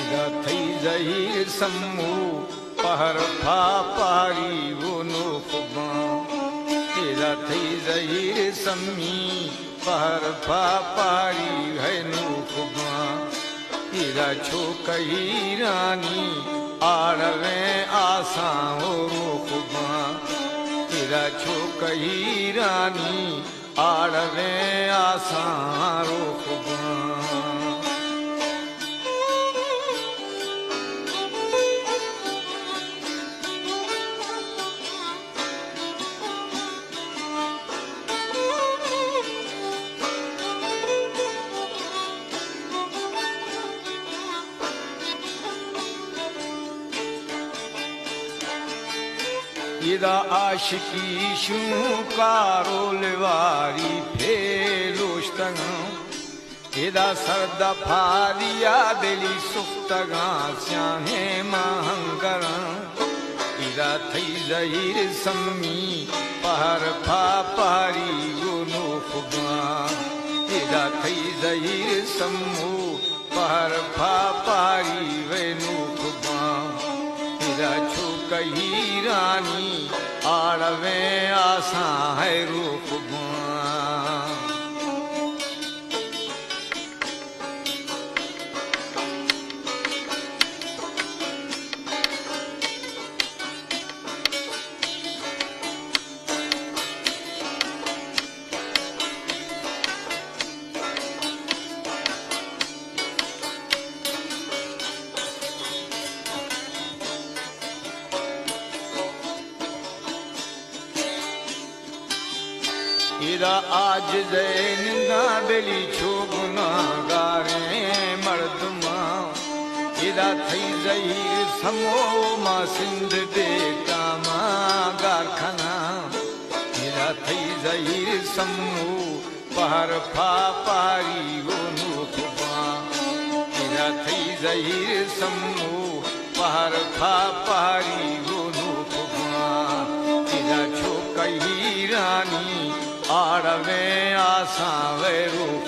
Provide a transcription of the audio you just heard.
थई जहीर सम्मू पहर फा पहाड़ी वो नो खुबा तेरा थई जहीर सम्मी पहर फा पहाड़ी है नो खुबा तेरा छो कही रानी आड़वे आसा हो खुबा तेरा छो कही रानी आड़वे आसा रो खुबा इदा आशिकी शू कारोल वारी फेलोश्तग इदा सरदा फारिया दिली सुख्तगा स्याहे महंगर इदा थई जहीर सम्मी पहर फा पहाड़ी गोनो खुबा इदा थई जहीर सम्मू पहर फा पहाड़ी वेनु खुबा इदा छो कही रानी आड़वे आसा है रूप इदा आज जैनिंदा बेली छो गुनागारे मर्दमा इदा थई जहीर समो मा सिंध बेटा मा गारखाना इदा थई जहीर समो पहर फा पहाड़ी वो नो खुबा इदा थई जहीर समो पहर फा पहाड़ी वो नो खुबा इदा छो कही रानी आड़वे आसा वे रूप